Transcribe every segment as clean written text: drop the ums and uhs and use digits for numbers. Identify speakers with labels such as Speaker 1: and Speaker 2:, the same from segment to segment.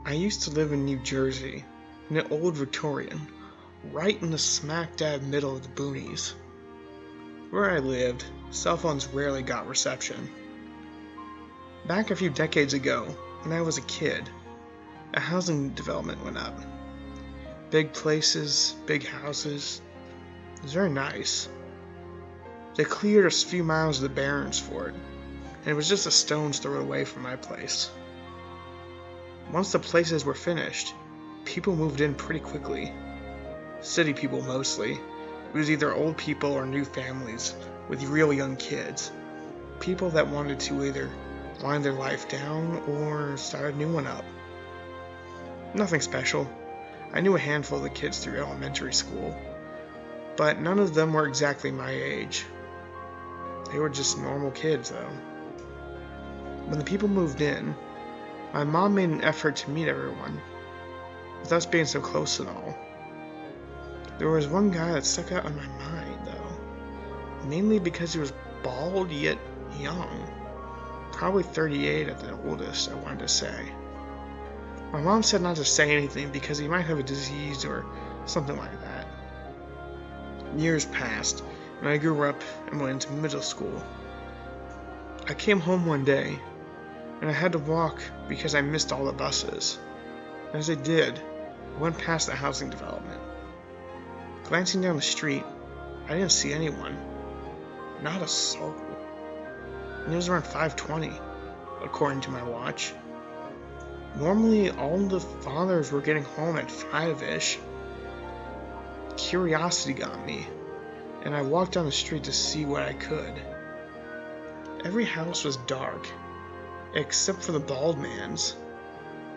Speaker 1: I used to live in New Jersey, in an old Victorian, right in the smack dab middle of the boonies. Where I lived, cell phones rarely got reception. Back a few decades ago, when I was a kid, a housing development went up. Big places, big houses. It was very nice. They cleared a few miles of the barrens for it, and it was just a stone's throw away from my place. Once the places were finished, people moved in pretty quickly. City people mostly. It was either old people or new families with real young kids. People that wanted to either wind their life down or start a new one up. Nothing special. I knew a handful of the kids through elementary school, but none of them were exactly my age. They were just normal kids, though. When the people moved in, my mom made an effort to meet everyone, with us being so close and all. There was one guy that stuck out in my mind, though, mainly because he was bald yet young. Probably 38 at the oldest, I wanted to say. My mom said not to say anything because he might have a disease or something like that. Years passed, and I grew up and went into middle school. I came home one day, and I had to walk because I missed all the buses. As I did, I went past the housing development. Glancing down the street, I didn't see anyone. Not a soul. And it was around 5:20, according to my watch. Normally, all the fathers were getting home at 5-ish. Curiosity got me, and I walked down the street to see what I could. Every house was dark, except for the bald man's.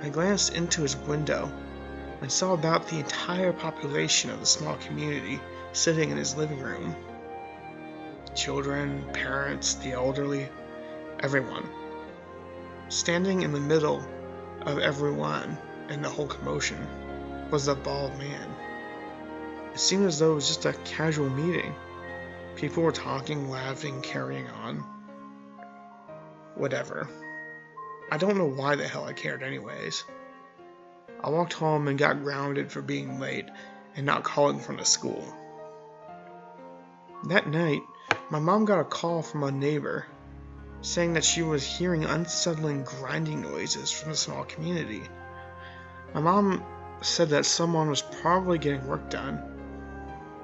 Speaker 1: I glanced into his window and saw about the entire population of the small community sitting in his living room. Children, parents, the elderly, everyone. Standing in the middle of everyone and the whole commotion was the bald man. It seemed as though it was just a casual meeting. People were talking, laughing, carrying on. Whatever. I don't know why the hell I cared anyways. I walked home and got grounded for being late and not calling from the school. That night, my mom got a call from a neighbor saying that she was hearing unsettling grinding noises from the small community. My mom said that someone was probably getting work done.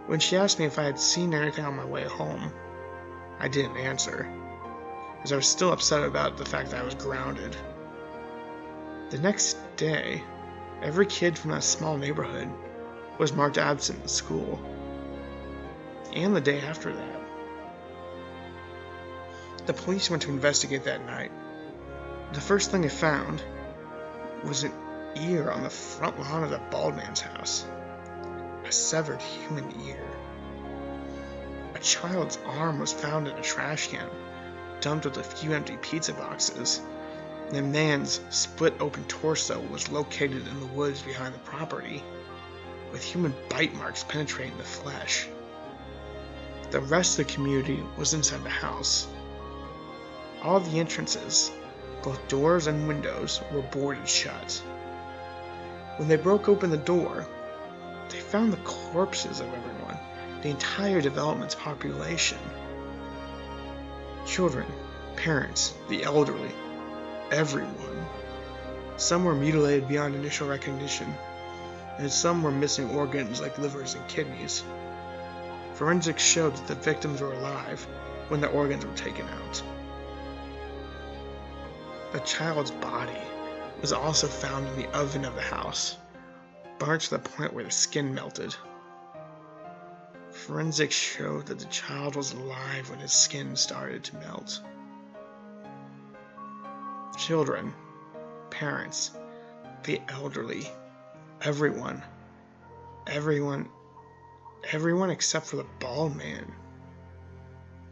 Speaker 1: When she asked me if I had seen anything on my way home, I didn't answer, as I was still upset about the fact that I was grounded. The next day, every kid from that small neighborhood was marked absent in school, and the day after that. The police went to investigate that night. The first thing they found was an ear on the front lawn of the bald man's house. A severed human ear. A child's arm was found in a trash can, dumped with a few empty pizza boxes. And a man's split open torso was located in the woods behind the property, with human bite marks penetrating the flesh. The rest of the community was inside the house. All the entrances, both doors and windows, were boarded shut. When they broke open the door, they found the corpses of everyone, the entire development's population. Children, parents, the elderly, everyone. Some were mutilated beyond initial recognition, and some were missing organs like livers and kidneys. Forensics showed that the victims were alive when the organs were taken out. The child's body was also found in the oven of the house, burnt to the point where the skin melted. Forensics showed that the child was alive when his skin started to melt. Children, parents, the elderly, everyone except for the bald man.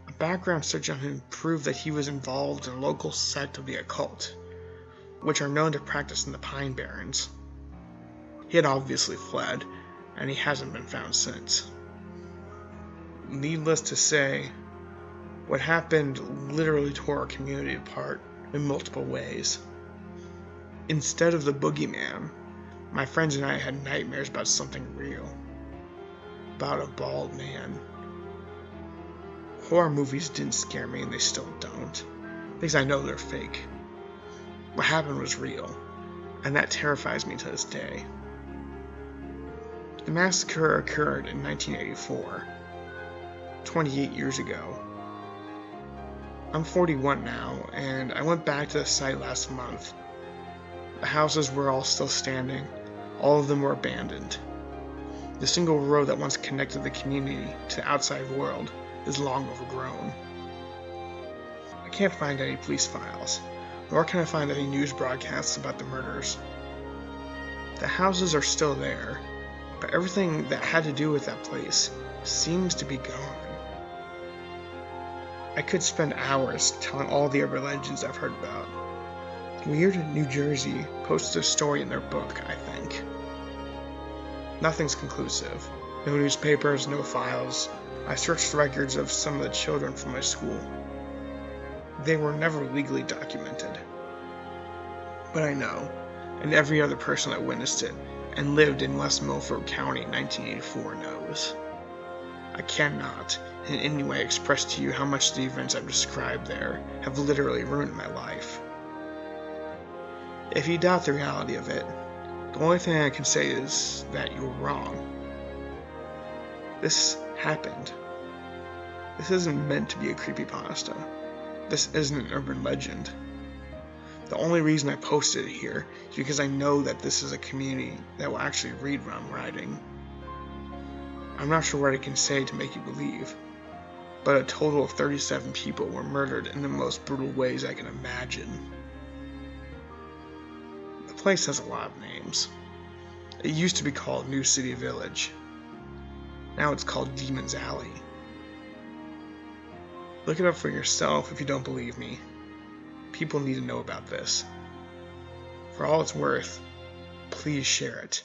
Speaker 1: A background search on him proved that he was involved in a local sect of the occult, which are known to practice in the Pine Barrens. He had obviously fled, and he hasn't been found since. Needless to say, what happened literally tore our community apart in multiple ways. Instead of the boogeyman, my friends and I had nightmares about something real. About a bald man. Horror movies didn't scare me, and they still don't. Because I know they're fake. What happened was real, and that terrifies me to this day. The massacre occurred in 1984, 28 years ago. I'm 41 now, and I went back to the site last month. The houses were all still standing. All of them were abandoned. The single road that once connected the community to the outside world is long overgrown. I can't find any police files, nor can I find any news broadcasts about the murders. The houses are still there, but everything that had to do with that place seems to be gone. I could spend hours telling all the urban legends I've heard about. Weird New Jersey posted a story in their book, I think. Nothing's conclusive. No newspapers, no files. I searched records of some of the children from my school. They were never legally documented. But I know, and every other person that witnessed it and lived in West Milford County in 1984 knows. I cannot in any way express to you how much the events I've described there have literally ruined my life. If you doubt the reality of it, the only thing I can say is that you're wrong. This happened. This isn't meant to be a creepypasta. This isn't an urban legend. The only reason I posted it here is because I know that this is a community that will actually read what I'm writing. I'm not sure what I can say to make you believe, but a total of 37 people were murdered in the most brutal ways I can imagine. The place has a lot of names. It used to be called New City Village. Now it's called Demon's Alley. Look it up for yourself if you don't believe me. People need to know about this. For all it's worth, please share it.